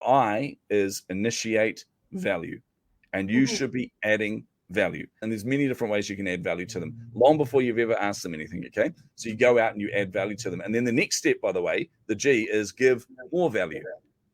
I is initiate value, and you should be adding value. And there's many different ways you can add value to them long before you've ever asked them anything. Okay. So you go out and you add value to them. And then the next step, by the way, the G is give more value.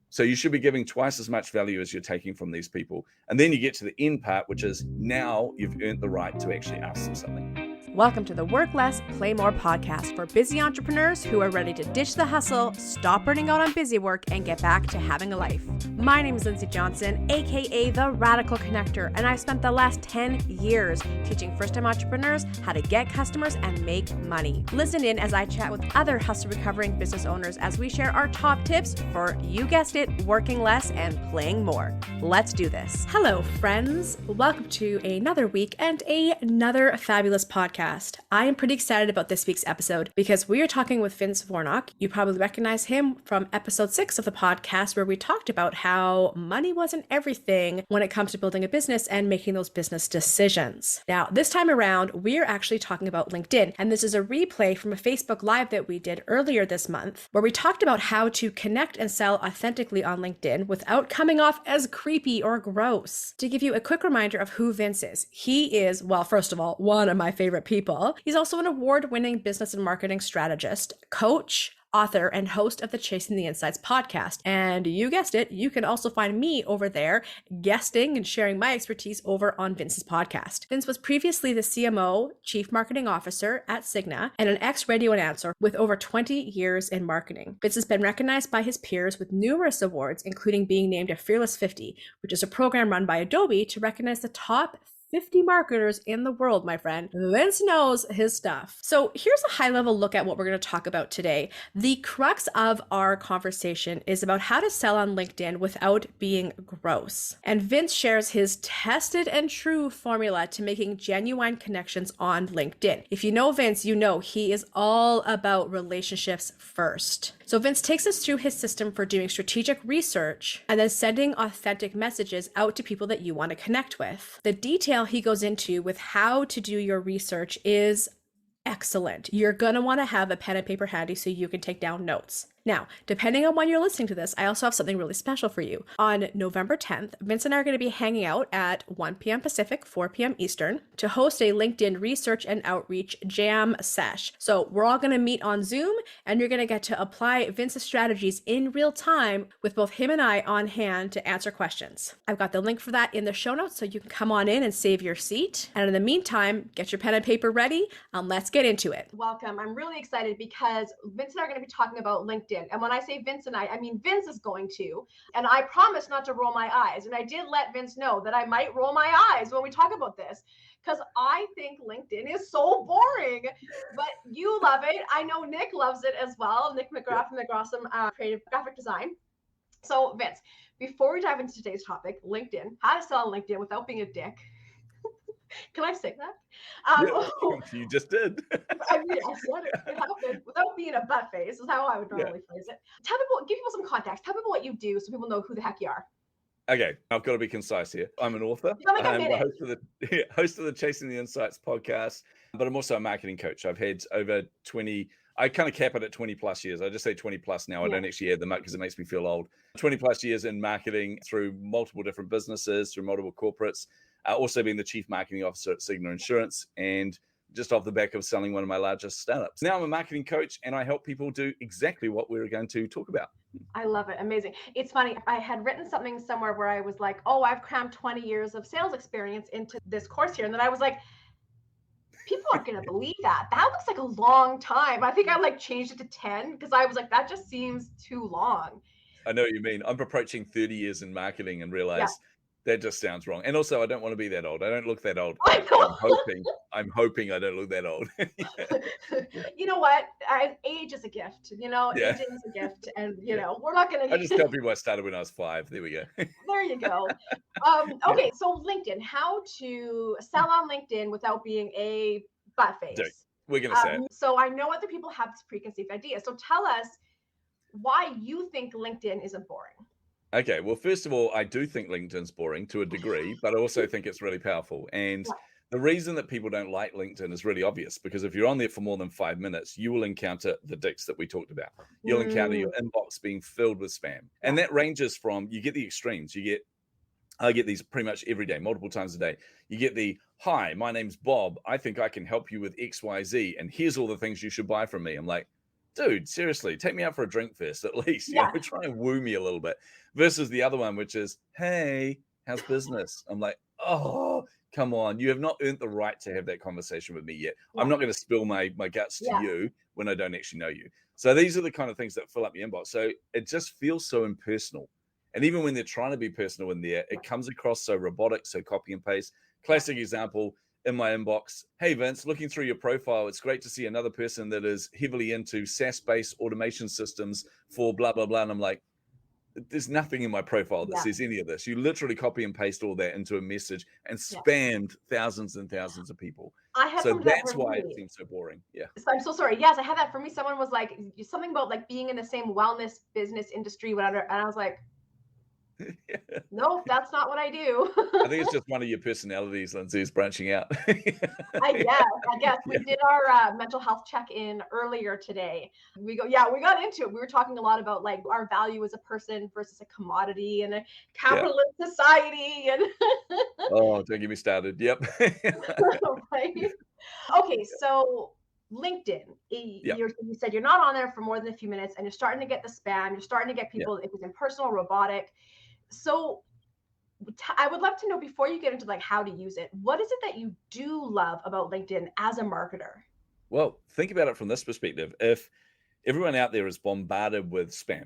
So you should be giving twice as much value as you're taking from these people. And then you get to the end part, which is now you've earned the right to actually ask them something. Welcome to the Work Less, Play More podcast for busy entrepreneurs who are ready to ditch the hustle, stop burning out on busy work, and get back to having a life. My name is Lindsay Johnson, aka The Radical Connector, and I've spent the last 10 years teaching first-time entrepreneurs how to get customers and make money. Listen in as I chat with other hustle-recovering business owners as we share our top tips for, you guessed it, working less and playing more. Let's do this. Hello, friends. Welcome to another week and another fabulous podcast. I am pretty excited about this week's episode because we are talking with Vince Warnock. You probably recognize him from episode 6 of the podcast where we talked about how money wasn't everything when it comes to building a business and making those business decisions. Now, this time around, we're actually talking about LinkedIn, and this is a replay from a Facebook Live that we did earlier this month where we talked about how to connect and sell authentically on LinkedIn without coming off as creepy or gross. To give you a quick reminder of who Vince is, he is, well, first of all, one of my favorite people. He's also an award-winning business and marketing strategist, coach, author, and host of the Chasing the Insights podcast. And you guessed it, you can also find me over there guesting and sharing my expertise over on Vince's podcast. Vince was previously the CMO, Chief Marketing Officer at Cigna, and an ex-radio announcer with over 20 years in marketing. Vince has been recognized by his peers with numerous awards, including being named a Fearless 50, which is a program run by Adobe to recognize the top 50 marketers in the world, my friend. Vince knows his stuff. So here's a high-level look at what we're going to talk about today. The crux of our conversation is about how to sell on LinkedIn without being gross. And Vince shares his tested and true formula to making genuine connections on LinkedIn. If you know Vince, you know he is all about relationships first. So Vince takes us through his system for doing strategic research and then sending authentic messages out to people that you want to connect with. The detail he goes into with how to do your research is excellent. You're going to want to have a pen and paper handy so you can take down notes. Now, depending on when you're listening to this, I also have something really special for you. On November 10th, Vince and I are going to be hanging out at 1 p.m. Pacific, 4 p.m. Eastern to host a LinkedIn research and outreach jam sesh. So we're all going to meet on Zoom and you're going to get to apply Vince's strategies in real time with both him and I on hand to answer questions. I've got the link for that in the show notes so you can come on in and save your seat. And in the meantime, get your pen and paper ready and let's get into it. Welcome. I'm really excited because Vince and I are going to be talking about LinkedIn. And when I say Vince and I mean Vince is going to. And I promise not to roll my eyes. And I did let Vince know that I might roll my eyes when we talk about this because I think LinkedIn is so boring. But you love it. I know Nick loves it as well. Nick McGrath from McGrawsome Creative Graphic Design. So Vince, before we dive into today's topic, LinkedIn, how to sell on LinkedIn without being a dick. Can I say that? You just did. I mean, I said it happened without being a butt face is how I would normally phrase it. Tell people, give people some context. Tell people what you do so people know who the heck you are. Okay, I've got to be concise here. I'm an author. I'm the host of the Chasing the Insights podcast, but I'm also a marketing coach. I've had over 20, I kind of cap it at 20 plus years. I just say 20 plus now. I don't actually add them up because it makes me feel old. 20 plus years in marketing through multiple different businesses, through multiple corporates. Also being the chief marketing officer at Cigna Insurance and just off the back of selling one of my largest startups. Now I'm a marketing coach and I help people do exactly what we're going to talk about. I love it. Amazing. It's funny. I had written something somewhere where I was like, oh, I've crammed 20 years of sales experience into this course here. And then I was like, people aren't going to believe that. That looks like a long time. I think I changed it to 10 because I was like, that just seems too long. I know what you mean. I'm approaching 30 years in marketing and realized that just sounds wrong. And also, I don't want to be that old. I don't look that old. I'm hoping I don't look that old. You know what? Age is a gift. Age is a gift. And, we're not going to... I just tell people I started when I was 5. There we go. There you go. Okay, so LinkedIn. How to sell on LinkedIn without being a butt face. Dude, we're going to say it. So I know other people have this preconceived idea. So tell us why you think LinkedIn isn't boring. Okay, well, first of all, I do think LinkedIn's boring to a degree, but I also think it's really powerful. And The reason that people don't like LinkedIn is really obvious, because if you're on there for more than 5 minutes, you will encounter the dicks that we talked about. You'll encounter your inbox being filled with spam. And that ranges from, you get the extremes. I get these pretty much every day, multiple times a day. You get the, hi, my name's Bob. I think I can help you with XYZ. And here's all the things you should buy from me. I'm like, dude, seriously, take me out for a drink first, at least. You know, try and woo me a little bit. Versus the other one, which is, hey, how's business? I'm like, oh, come on. You have not earned the right to have that conversation with me yet. I'm not going to spill my guts to you when I don't actually know you. So these are the kind of things that fill up your inbox. So it just feels so impersonal. And even when they're trying to be personal in there, it comes across so robotic, so copy and paste. Classic example in my inbox. Hey, Vince, looking through your profile, it's great to see another person that is heavily into SaaS-based automation systems for blah, blah, blah. And I'm like, there's nothing in my profile that says any of this. You literally copy and paste all that into a message and spammed thousands and thousands of people. So that's why it seems so boring. Yeah. So I'm so sorry. Yes, I had that for me. Someone was like, something about like being in the same wellness business industry, whatever. And I was like, nope, that's not what I do. I think it's just one of your personalities, Lindsay, is branching out. I guess. We did our mental health check-in earlier today. We got into it. We were talking a lot about like our value as a person versus a commodity in a capitalist society. And oh, don't get me started. Yep. Right? Okay, so LinkedIn, you said you're not on there for more than a few minutes and you're starting to get the spam, you're starting to get people, it was impersonal, robotic. So I would love to know, before you get into like how to use it, what is it that you do love about LinkedIn as a marketer? Well, think about it from this perspective. If everyone out there is bombarded with spam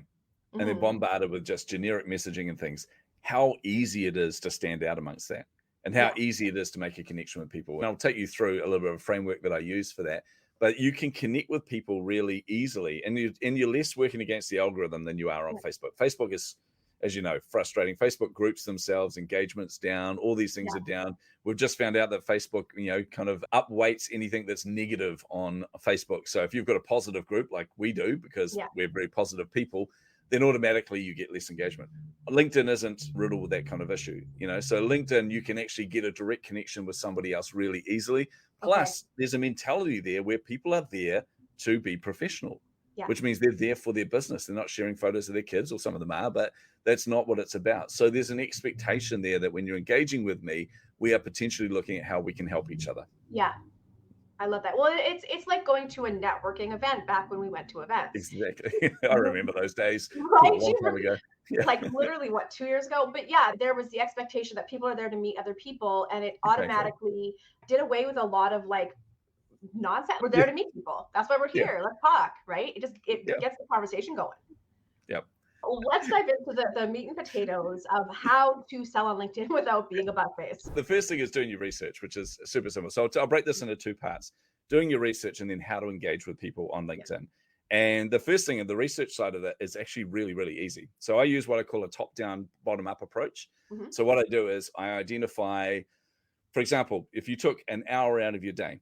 and they're bombarded with just generic messaging and things, how easy it is to stand out amongst that, and how easy it is to make a connection with people. And I'll take you through a little bit of a framework that I use for that. But you can connect with people really easily, and you're less working against the algorithm than you are on Facebook. Facebook is, as you know, frustrating. Facebook groups themselves, engagements down, all these things are down. We've just found out that Facebook, kind of upweights anything that's negative on Facebook. So if you've got a positive group like we do, because we're very positive people, then automatically you get less engagement. LinkedIn isn't riddled with that kind of issue, So LinkedIn, you can actually get a direct connection with somebody else really easily. Plus, there's a mentality there where people are there to be professional. Which means they're there for their business. They're not sharing photos of their kids, or some of them are, but that's not what it's about. So there's an expectation there that when you're engaging with me, we are potentially looking at how we can help each other. Yeah, I love that. Well, it's like going to a networking event back when we went to events. Exactly. I remember those days. Right? A long time ago. Like literally, 2 years ago? But yeah, there was the expectation that people are there to meet other people, and it automatically did away with a lot of like nonsense. We're there to meet people. That's why we're here. Let's talk, right? It gets the conversation going. Yep. Let's dive into the meat and potatoes of how to sell on LinkedIn without being a buttface. The first thing is doing your research, which is super simple. So I'll break this into two parts: doing your research and then how to engage with people on LinkedIn. And the first thing, and the research side of that, is actually really, really easy. So I use what I call a top-down, bottom-up approach. So what I do is I identify, for example, if you took an hour out of your day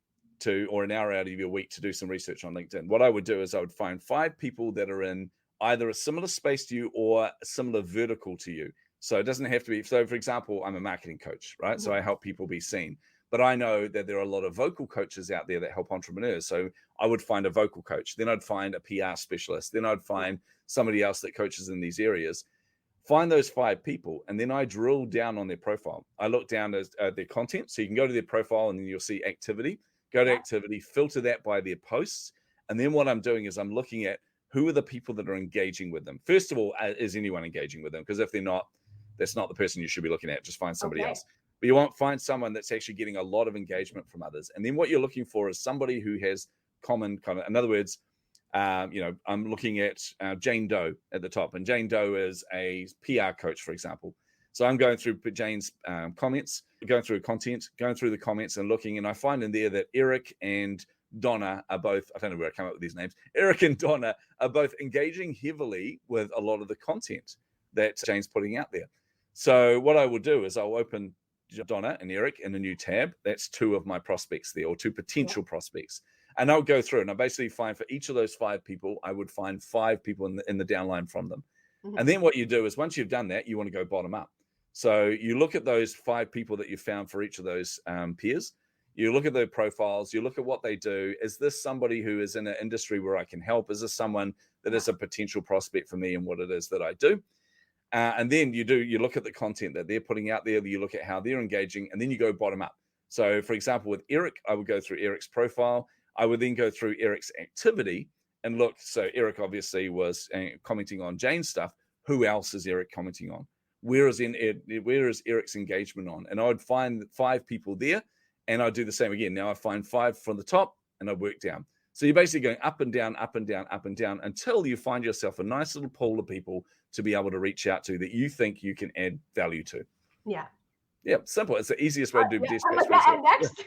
or an hour out of your week to do some research on LinkedIn, what I would do is I would find 5 people that are in either a similar space to you or a similar vertical to you. So it doesn't have to be. So for example, I'm a marketing coach, right? So I help people be seen. But I know that there are a lot of vocal coaches out there that help entrepreneurs. So I would find a vocal coach. Then I'd find a PR specialist. Then I'd find somebody else that coaches in these areas. Find those 5 people, and then I drill down on their profile. I look down at their content. So you can go to their profile and then you'll see activity. Go to activity, filter that by their posts. And then what I'm doing is I'm looking at who are the people that are engaging with them. First of all, is anyone engaging with them? Because if they're not, that's not the person you should be looking at. Just find somebody else. But you won't find someone that's actually getting a lot of engagement from others. And then what you're looking for is somebody who has common kind of, in other words, I'm looking at Jane Doe at the top. And Jane Doe is a PR coach, for example. So I'm going through Jane's comments, going through content, going through the comments and looking. And I find in there that Eric and Donna are both, I don't know where I come up with these names, Eric and Donna are both engaging heavily with a lot of the content that Jane's putting out there. So what I will do is I'll open Donna and Eric in a new tab. That's 2 of my prospects there, or 2 potential prospects. And I'll go through and I basically find for each of those 5 people, I would find 5 people in the downline from them. And then what you do is once you've done that, you want to go bottom up. So you look at those 5 people that you found for each of those peers, You look at their profiles, you look at what they do. Is this somebody who is in an industry where I can help? Is this someone that is a potential prospect for me and what it is that I do? And then you look at the content that they're putting out there, you look at how they're engaging, and then you go bottom up. So for example, with Eric, I would go through Eric's profile. I would then go through Eric's activity and look. So Eric obviously was commenting on Jane's stuff. Who else is Eric commenting on? Where is Eric's engagement on? And I would find 5 people there, and I'd do the same again. Now I find 5 from the top, and I work down. So you're basically going up and down, up and down, up and down until you find yourself a nice little pool of people to be able to reach out to that you think you can add value to. Yeah. Yeah, simple. It's the easiest way to do business. And next.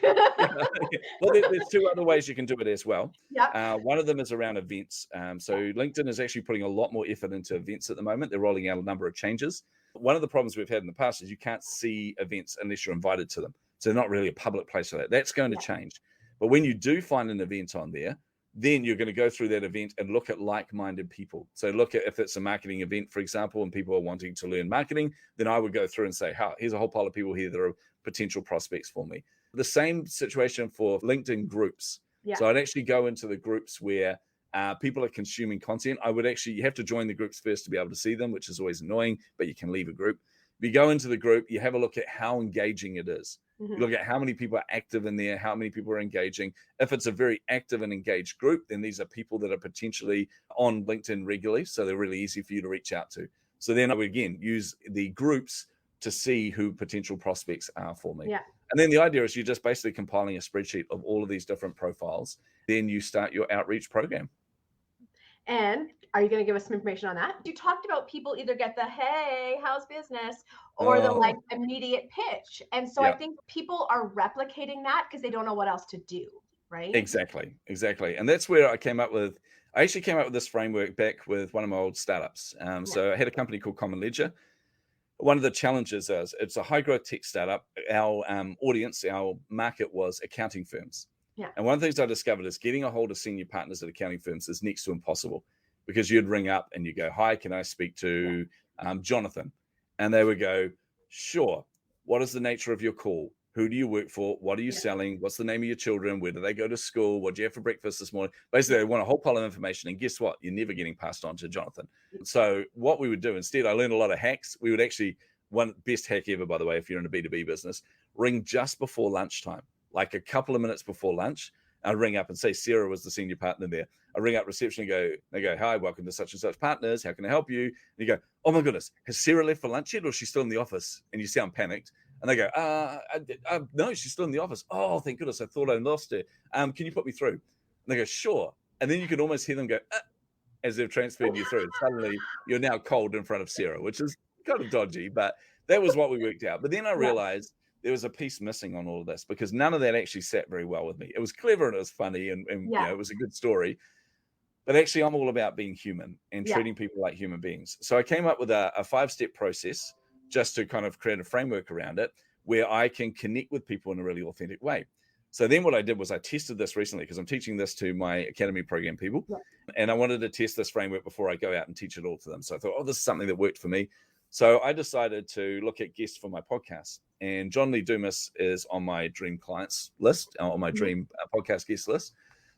Well, there's 2 other ways you can do it as well. Yeah. One of them is around events. So LinkedIn is actually putting a lot more effort into events at the moment. They're rolling out a number of changes. One of the problems we've had in the past is you can't see events unless you're invited to them. So they're not really a public place for that. That's going to change. But when you do find an event on there, then you're going to go through that event and look at like-minded people. So look at if it's a marketing event, for example, and people are wanting to learn marketing, then I would go through and say, here's a whole pile of people here that are potential prospects for me. The same situation for LinkedIn groups. Yeah. So I'd actually go into the groups where people are consuming content. You have to join the groups first to be able to see them, which is always annoying, but you can leave a group. If you go into the group, you have a look at how engaging it is. You look at how many people are active in there, how many people are engaging. If it's a very active and engaged group, then these are people that are potentially on LinkedIn regularly, so they're really easy for you to reach out to. So then I would, again, use the groups to see who potential prospects are for me. Yeah. And then the idea is you're just basically compiling a spreadsheet of all of these different profiles. Then you start your outreach program. And are you going to give us some information on that? You talked about people either get the, hey, how's business? Or the like immediate pitch. And so I think people are replicating that because they don't know what else to do, right? Exactly. And that's where I actually came up with this framework back with one of my old startups. So I had a company called Common Ledger. One of the challenges is it's a high growth tech startup. Our audience, our market was accounting firms. Yeah. And one of the things I discovered is getting a hold of senior partners at accounting firms is next to impossible, because you'd ring up and you go, hi, can I speak to Jonathan? And they would go, sure. What is the nature of your call? Who do you work for? What are you selling? What's the name of your children? Where do they go to school? What do you have for breakfast this morning? Basically, they want a whole pile of information. And guess what? You're never getting passed on to Jonathan. So what we would do instead, I learned a lot of hacks. We would actually, one best hack ever, by the way, if you're in a B2B business, ring just before lunchtime, like a couple of minutes before lunch. I'd ring up and say Sarah was the senior partner there. I ring up reception and they go, hi, welcome to such and such partners. How can I help you? And you go, oh my goodness, has Sarah left for lunch yet, or is she still in the office? And you sound panicked. And they go, no, she's still in the office. Oh, thank goodness. I thought I lost her. Can you put me through? And they go, sure. And then you can almost hear them go, as they've transferred you through. Suddenly you're now cold in front of Sarah, which is kind of dodgy, but that was what we worked out. But then I realized there was a piece missing on all of this, because none of that actually sat very well with me. It was clever and it was funny and you know, it was a good story. But actually, I'm all about being human and treating people like human beings. So I came up with a 5-step process just to kind of create a framework around it where I can connect with people in a really authentic way. So then what I did was I tested this recently, because I'm teaching this to my academy program people. And I wanted to test this framework before I go out and teach it all to them. So I thought, this is something that worked for me. So I decided to look at guests for my podcast. And John Lee Dumas is on my dream clients list, on my dream podcast guest list.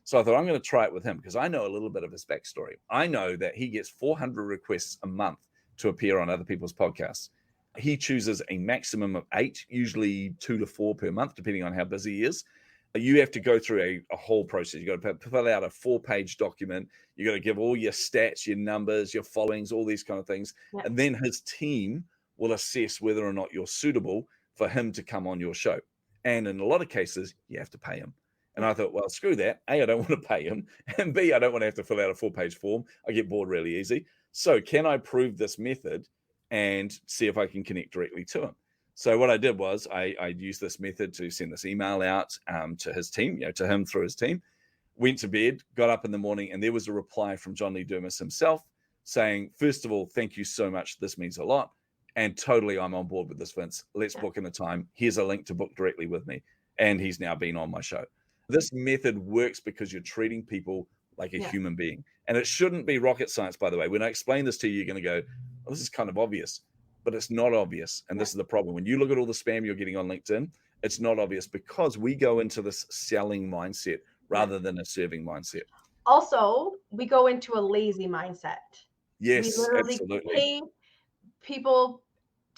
So I thought, I'm going to try it with him, because I know a little bit of his backstory. I know that he gets 400 requests a month to appear on other people's podcasts. He chooses a maximum of 8, usually 2 to 4 per month, depending on how busy he is. You have to go through a whole process. You got to fill out a 4-page document. You got to give all your stats, your numbers, your followings, all these kind of things. And then his team will assess whether or not you're suitable for him to come on your show. And in a lot of cases, you have to pay him. And I thought, well, screw that. A, I don't want to pay him. And B, I don't want to have to fill out a 4-page form. I get bored really easy. So can I prove this method and see if I can connect directly to him? So what I did was I used this method to send this email out to his team, to him through his team, went to bed, got up in the morning, and there was a reply from John Lee Dumas himself saying, first of all, thank you so much. This means a lot. And totally, I'm on board with this, Vince. Let's book in a time. Here's a link to book directly with me. And he's now been on my show. This method works because you're treating people like a human being. And it shouldn't be rocket science, by the way. When I explain this to you, you're going to go, this is kind of obvious. But it's not obvious. And this is the problem. When you look at all the spam you're getting on LinkedIn, it's not obvious because we go into this selling mindset rather than a serving mindset. Also, we go into a lazy mindset. Yes, we literally absolutely. pay people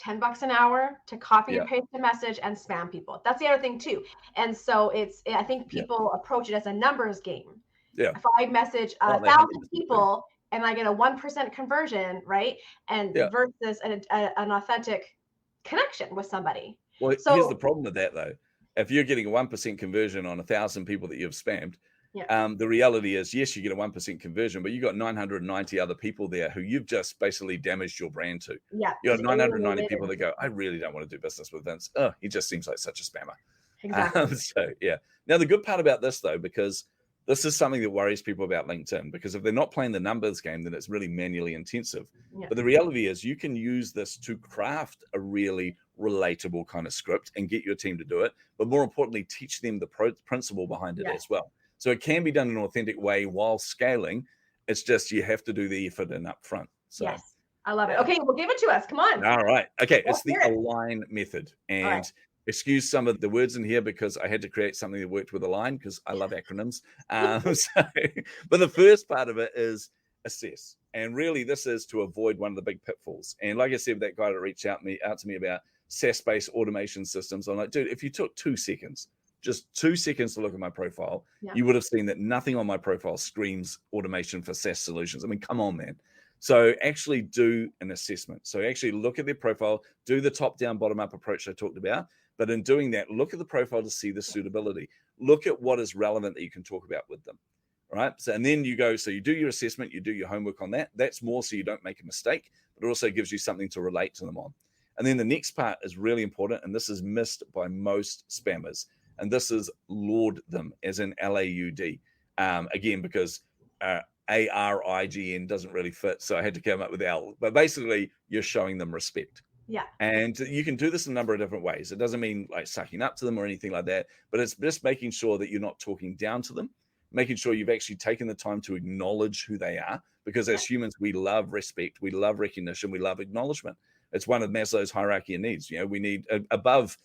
$10 an hour to copy and paste the message and spam people. That's the other thing too. And so I think people approach it as a numbers game. Yeah. If I message 1,000 people and I get a 1% conversion, right? And versus an authentic connection with somebody. Well, here's the problem with that though. If you're getting a 1% conversion on 1,000 people that you've spammed, the reality is, yes, you get a 1% conversion, but you got 990 other people there who you've just basically damaged your brand to. Yeah. You got 990 people that go, I really don't want to do business with Vince. Oh, he just seems like such a spammer. Exactly. Now the good part about this though, because this is something that worries people about LinkedIn, because if they're not playing the numbers game, then it's really manually intensive. Yeah. But the reality is you can use this to craft a really relatable kind of script and get your team to do it. But more importantly, teach them the principle behind it as well. So it can be done in an authentic way while scaling. It's just you have to do the effort in up front. So, yes, I love it. Okay, well, give it to us. Come on. All right. Okay, it's the align method. And excuse some of the words in here because I had to create something that worked with align because I love acronyms. But the first part of it is assess. And really, this is to avoid one of the big pitfalls. And like I said, that guy that reached out to me about SaaS-based automation systems, I'm like, dude, if you took 2 seconds, just 2 seconds to look at my profile, you would have seen that nothing on my profile screams automation for SaaS solutions. I mean, come on, man. So actually do an assessment. So actually look at their profile, do the top-down, bottom-up approach I talked about. But in doing that, look at the profile to see the suitability. Look at what is relevant that you can talk about with them, right? So, and then you go, so you do your assessment, you do your homework on that. That's more so you don't make a mistake, but it also gives you something to relate to them on. And then the next part is really important, and this is missed by most spammers. And this is laud them, as in L-A-U-D. Again, because A-R-I-G-N doesn't really fit, so I had to come up with L. But basically, you're showing them respect. Yeah. And you can do this in a number of different ways. It doesn't mean like sucking up to them or anything like that, but it's just making sure that you're not talking down to them, making sure you've actually taken the time to acknowledge who they are, because as humans, we love respect, we love recognition, we love acknowledgement. It's one of Maslow's hierarchy of needs. You know, we need above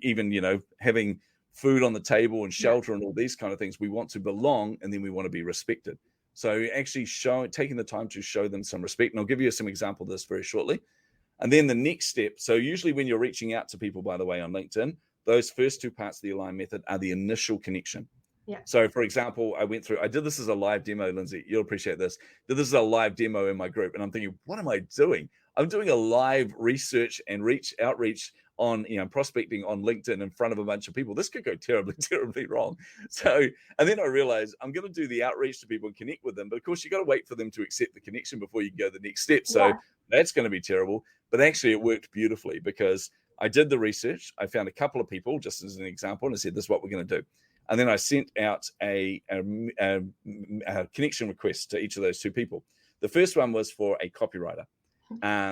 even, you know, having food on the table and shelter and all these kind of things. We want to belong, and then we want to be respected. So actually taking the time to show them some respect. And I'll give you some example of this very shortly. And then the next step. So usually when you're reaching out to people, by the way, on LinkedIn, those first 2 parts of the align method are the initial connection. Yeah. So for example, I did this as a live demo, Lindsay, you'll appreciate this. This is a live demo in my group. And I'm thinking, what am I doing? I'm doing a live research and outreach on, you know, prospecting on LinkedIn in front of a bunch of people. This could go terribly, terribly wrong. So, and then I realized I'm going to do the outreach to people and connect with them. But of course, you got to wait for them to accept the connection before you can go to the next step. So that's going to be terrible. But actually, it worked beautifully because I did the research. I found a couple of people, just as an example, and I said, this is what we're going to do. And then I sent out a connection request to each of those 2 people. The first one was for a copywriter.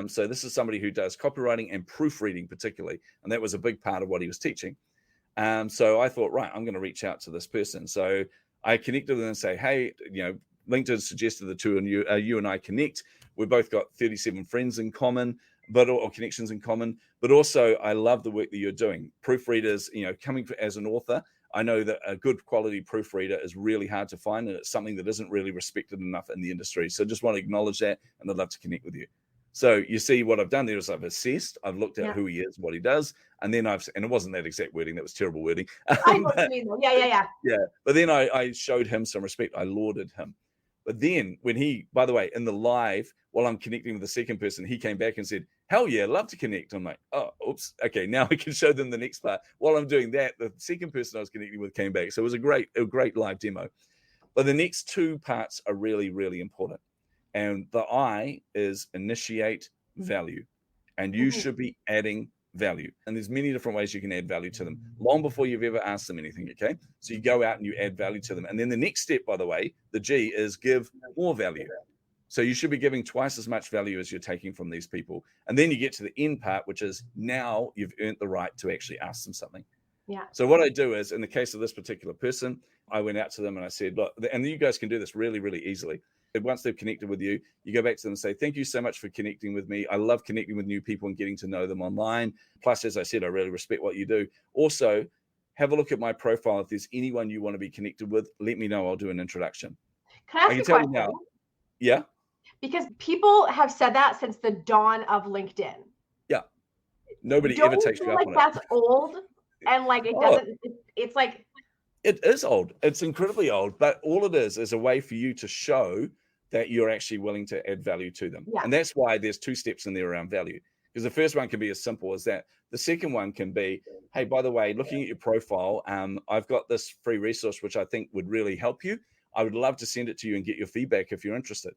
So this is somebody who does copywriting and proofreading particularly, and that was a big part of what he was teaching. So I thought, right, I'm going to reach out to this person. So I connected with them and say, hey, you know, LinkedIn suggested the two of you and I connect. We've both got 37 friends in common, or connections in common. But also, I love the work that you're doing. Proofreaders, you know, coming as an author, I know that a good quality proofreader is really hard to find, and it's something that isn't really respected enough in the industry. So just want to acknowledge that, and I'd love to connect with you. So you see what I've done there is I've assessed, I've looked at who he is, what he does, and then and it wasn't that exact wording, that was terrible wording. I know what you mean, though. Yeah. But then I showed him some respect. I lauded him. But then when by the way, in the live, while I'm connecting with the second person, he came back and said, hell yeah, love to connect. I'm like, oh, oops. Okay, now I can show them the next part. While I'm doing that, the second person I was connecting with came back. So it was a great live demo. But the next 2 parts are really, really important. And the I is initiate value. And you should be adding value. And there's many different ways you can add value to them long before you've ever asked them anything, okay? So you go out and you add value to them. And then the next step, by the way, the G, is give more value. So you should be giving twice as much value as you're taking from these people. And then you get to the end part, which is now you've earned the right to actually ask them something. Yeah. So what I do is, in the case of this particular person, I went out to them and I said, look, and you guys can do this really, really easily. once they've connected with you, you go back to them and say, thank you so much for connecting with me. I love connecting with new people and getting to know them online. Plus, as I said, I really respect what you do. Also, have a look at my profile. If there's anyone you want to be connected with, let me know. I'll do an introduction. Can I ask I you can a tell you question? now. Yeah. Because people have said that since the dawn of LinkedIn. Yeah. Nobody Don't ever you takes you feel up like on that's it. old? And like it Oh, doesn't, it's like, it is old. It's incredibly old, but all it is a way for you to show that you're actually willing to add value to them. yeah, And that's why there's 2 steps in there around value. Because the first one can be as simple as that. The second one can be, hey, by the way, looking at your profile, I've got this free resource which I think would really help you. I would love to send it to you and get your feedback if you're interested.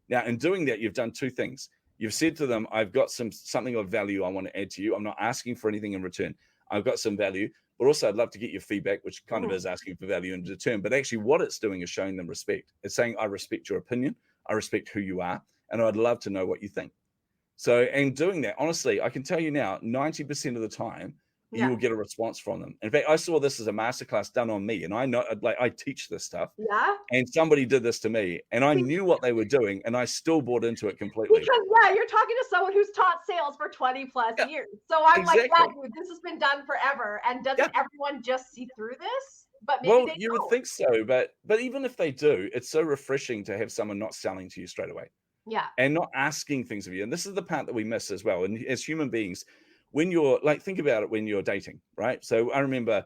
Now, in doing that, you've done 2 things. You've said to them, I've got something of value I want to add to you. I'm not asking for anything in return. I've got some value, but also I'd love to get your feedback, which kind of is asking for value in return. But actually what it's doing is showing them respect. It's saying, I respect your opinion. I respect who you are. And I'd love to know what you think. So, and doing that, honestly, I can tell you now, 90% of the time, you will get a response from them. In fact, I saw this as a masterclass done on me, and I know, like, I teach this stuff. yeah. And somebody did this to me, and I knew what they were doing, and I still bought into it completely. Because you're talking to someone who's taught sales for 20 plus years. So I'm like, dude, this has been done forever. And doesn't everyone just see through this? But maybe Well, they you don't. would think so, but even if they do, it's so refreshing to have someone not selling to you straight away. Yeah. And not asking things of you. And this is the part that we miss as well. And as human beings, when you're like, think about it when you're dating, right? So I remember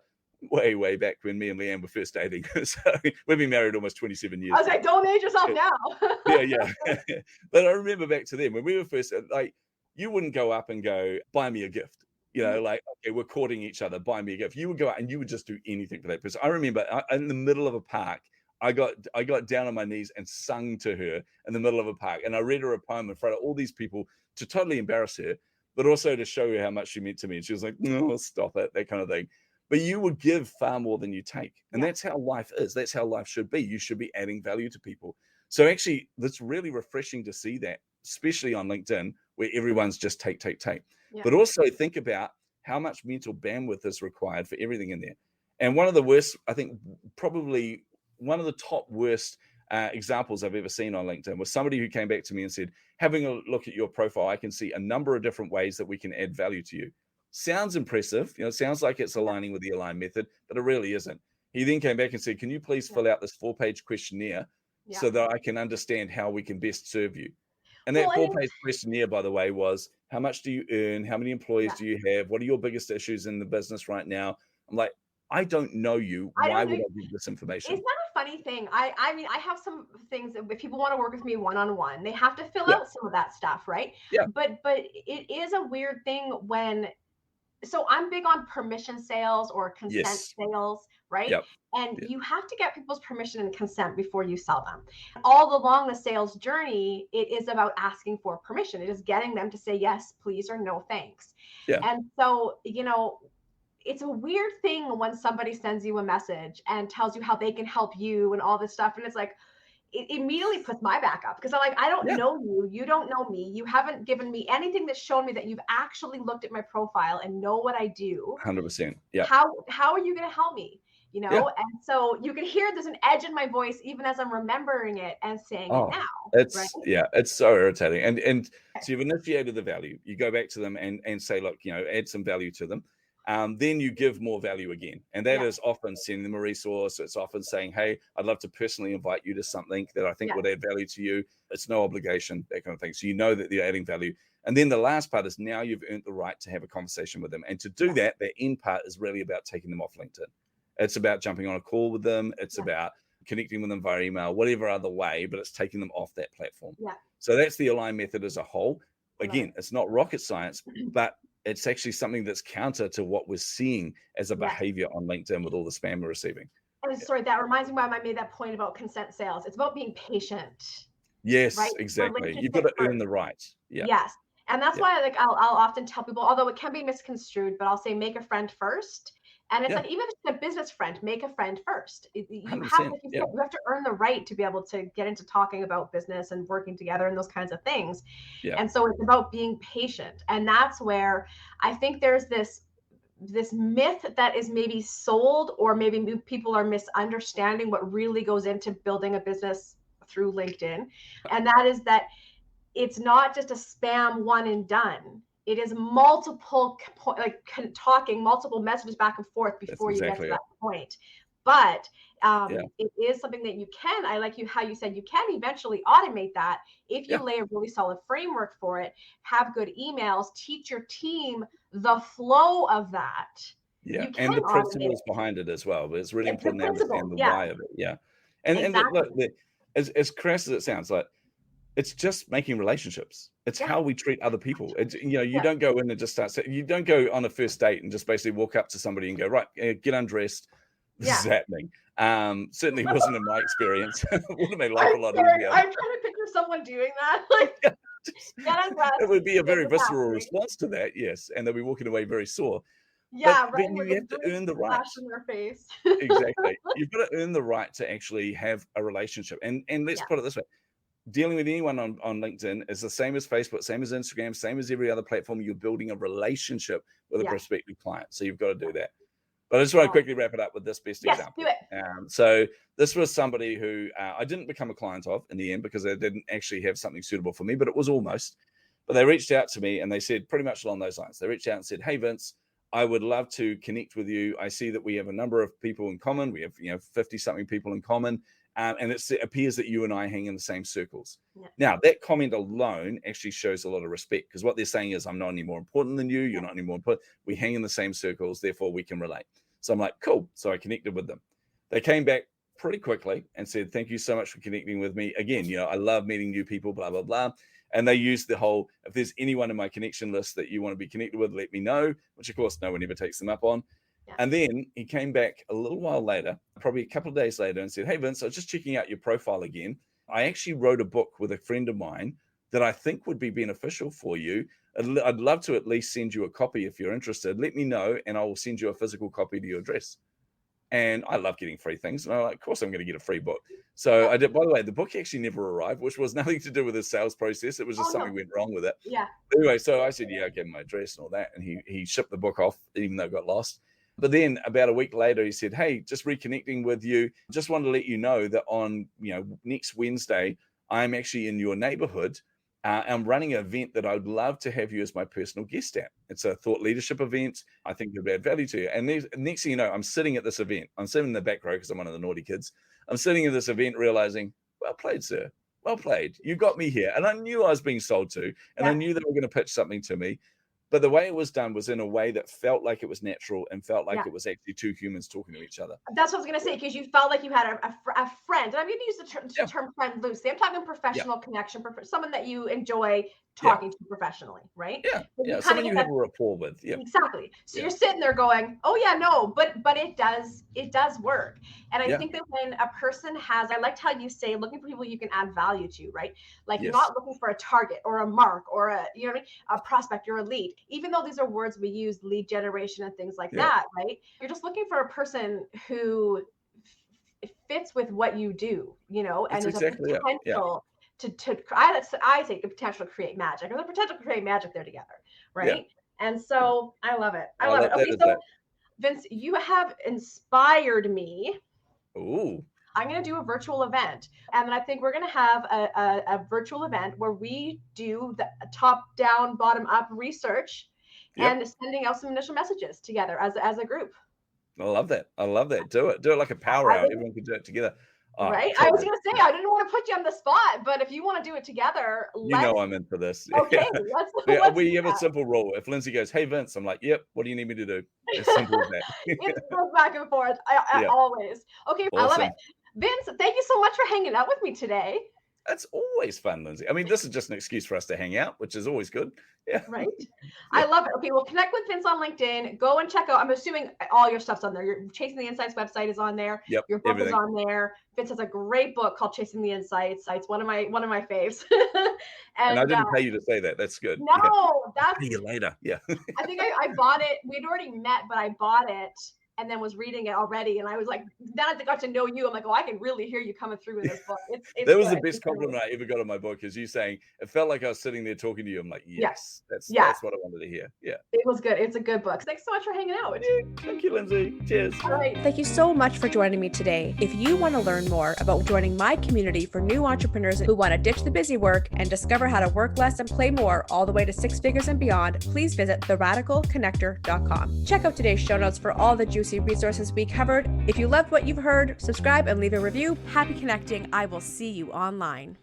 way back when me and Leanne were first dating. So we've been married almost 27 years. I was like, don't age yourself now. Yeah. But I remember back to then when we were first, like, you wouldn't go up and go, buy me a gift. You know, like, okay, we're courting each other, buy me a gift. You would go out and you would just do anything for that person. I remember in the middle of a park, I got down on my knees and sung to her in the middle of a park. And I read her a poem in front of all these people to totally embarrass her, but also to show her how much she meant to me. And she was like, no, stop it, that kind of thing. But you would give far more than you take. And that's how life is. That's how life should be. You should be adding value to people. So actually, that's really refreshing to see that, especially on LinkedIn, where everyone's just take. Yeah. But also think about how much mental bandwidth is required for everything in there. And one of the worst, I think, probably one of the top worst examples I've ever seen on LinkedIn was somebody who came back to me and said, having a look at your profile, I can see a number of different ways that we can add value to you. Sounds impressive. You know, it sounds like it's aligning with the Align method, but it really isn't. He then came back and said, can you please fill out this 4-page questionnaire so that I can understand how we can best serve you? And that 4-page questionnaire, by the way, was how much do you earn? How many employees do you have? What are your biggest issues in the business right now? I'm like, I don't know you. Why would I give this information? Isn't that a funny thing? I mean, I have some things that if people want to work with me one-on-one, they have to fill out some of that stuff, right? Yeah. But it is a weird thing when, so I'm big on permission sales or consent sales, right? Yep. And you have to get people's permission and consent before you sell them. All along the sales journey, it is about asking for permission. It is getting them to say yes, please, or no, thanks. Yeah. And so, you know, it's a weird thing when somebody sends you a message and tells you how they can help you and all this stuff. And it's like, it immediately puts my back up because I'm like, I don't know you. You don't know me. You haven't given me anything that's shown me that you've actually looked at my profile and know what I do. 100%. Yeah. How are you going to help me? You know? Yeah. And so you can hear there's an edge in my voice, even as I'm remembering it and saying it now. It's it's so irritating. And so you've initiated the value. You go back to them and say, look, you know, add some value to them. Then you give more value again. And that is often sending them a resource. It's often saying, hey, I'd love to personally invite you to something that I think would add value to you. It's no obligation, that kind of thing. So you know that they're adding value. And then the last part is now you've earned the right to have a conversation with them. And to do that, the end part is really about taking them off LinkedIn. It's about jumping on a call with them. It's about connecting with them via email, whatever other way, but it's taking them off that platform. Yeah. So that's the Align method as a whole. Again, it's not rocket science, but it's actually something that's counter to what we're seeing as a behavior on LinkedIn with all the spam we're receiving. And sorry, that reminds me why I made that point about consent sales. It's about being patient. Yes, right? Exactly. You've got to earn the right. Yeah. Yes. And that's why I'll often tell people, although it can be misconstrued, but I'll say make a friend first. And it's like, even if it's a business friend, make a friend first. You have to earn the right to be able to get into talking about business and working together and those kinds of things. Yeah. And so it's about being patient. And that's where I think there's this myth that is maybe sold, or maybe people are misunderstanding what really goes into building a business through LinkedIn. And that is that it's not just a spam one and done. It is multiple, like talking multiple messages back and forth before you get to that point. But it is something that you can, I like how you said you can eventually automate that if you lay a really solid framework for it, have good emails, teach your team the flow of that. Yeah, and the principles behind it as well. But it's really important to understand the why of it. Yeah. And look, as crass as it sounds, like it's just making relationships. It's how we treat other people. It's, you don't go in and just start, you don't go on a first date and just basically walk up to somebody and go, right, get undressed. This is happening. Certainly wasn't in my experience. Wouldn't make life a lot easier. I'm trying to picture someone doing that. Like, it would be a very visceral response to that, yes. And they'll be walking away very sore. Yeah, but you have to earn the right. In their face. Exactly. You've got to earn the right to actually have a relationship. And let's put it this way. Dealing with anyone on LinkedIn is the same as Facebook, same as Instagram, same as every other platform. You're building a relationship with a prospective client. So you've got to do that. But I just want to quickly wrap it up with this best example. Do it. So this was somebody who I didn't become a client of in the end because they didn't actually have something suitable for me, but it was almost. But they reached out to me and they said pretty much along those lines. They reached out and said, hey, Vince, I would love to connect with you. I see that we have a number of people in common. We have 50-something people in common. And it appears that you and I hang in the same circles. Yeah. Now, that comment alone actually shows a lot of respect because what they're saying is I'm not any more important than you. You're not any more important. We hang in the same circles. Therefore, we can relate. So I'm like, cool. So I connected with them. They came back pretty quickly and said, thank you so much for connecting with me. Again, I love meeting new people, blah, blah, blah. And they used the whole, if there's anyone in my connection list that you want to be connected with, let me know, which of course no one ever takes them up on. Yeah. And then he came back a little while later, probably a couple of days later, and said, hey, Vince, I was just checking out your profile again. I actually wrote a book with a friend of mine that I think would be beneficial for you. I'd love to at least send you a copy if you're interested. Let me know, and I will send you a physical copy to your address. And I love getting free things. And I'm like, of course, I'm going to get a free book. So I did. By the way, the book actually never arrived, which was nothing to do with the sales process. It was just something went wrong with it. Yeah. Anyway, so I said, yeah, I gave him my address and all that. And he shipped the book off, even though it got lost. But then about a week later, he said, hey, just reconnecting with you. Just wanted to let you know that on next Wednesday, I'm actually in your neighborhood. I'm running an event that I'd love to have you as my personal guest at. It's a thought leadership event. I think it'll add value to you. And next thing you know, I'm sitting at this event. I'm sitting in the back row because I'm one of the naughty kids. I'm sitting at this event realizing, well played, sir. Well played. You got me here. And I knew I was being sold to, and I knew they were going to pitch something to me. But the way it was done was in a way that felt like it was natural and felt like it was actually two humans talking to each other. That's what I was going to say, because you felt like you had a friend. And I'm going to use the term friend loosely. I'm talking professional connection, someone that you enjoy talking to professionally, right? Yeah, someone you have a rapport with. Yeah, exactly. So you're sitting there going, oh yeah, no, but it does work. And I think that when a person has, I liked how you say, looking for people you can add value to, right? Like you're not looking for a target or a mark or a prospect or a lead, even though these are words we use, lead generation and things like that, right? You're just looking for a person who fits with what you do, and there's exactly a potential I say the potential to create magic. There's a potential to create magic there together, right? Yeah. And so I love it. I love it. Okay, so Vince, you have inspired me. Ooh. I'm going to do a virtual event. And then I think we're going to have a virtual event where we do the top down, bottom up research and sending out some initial messages together as a group. I love that. Do it like a power hour. Everyone can do it together. Right. Totally. I was going to say, I didn't want to put you on the spot, but if you want to do it together, I'm in for this. Okay. We have a simple rule. If Lindsay goes, hey, Vince, I'm like, yep, what do you need me to do? As simple as that. It goes back and forth. I always. Okay. Awesome. I love it. Vince, thank you so much for hanging out with me today. That's always fun, Lindsay. I mean, this is just an excuse for us to hang out, which is always good. Yeah. Right. I love it. Okay, well, connect with Vince on LinkedIn. Go and check out. I'm assuming all your stuff's on there. Your Chasing the Insights website is on there. Yep. Your book is on there. Vince has a great book called Chasing the Insights. It's one of my faves. and I didn't pay you to say that. That's good. No, that's pay you later. Yeah. I think I bought it. We'd already met, but I bought it. and then was reading it already. And I was like, then I got to know you. I'm like, oh, I can really hear you coming through in this book. That was the best compliment I ever got on my book, is you saying it felt like I was sitting there talking to you. I'm like, yes, that's what I wanted to hear. Yeah. It was good. It's a good book. Thanks so much for hanging out. Yeah, thank you, Lindsay. Cheers. All right. Thank you so much for joining me today. If you want to learn more about joining my community for new entrepreneurs who want to ditch the busy work and discover how to work less and play more all the way to 6 figures and beyond, please visit theradicalconnector.com. Check out today's show notes for all the juicy resources we covered. If you loved what you've heard, subscribe and leave a review. Happy connecting. I will see you online.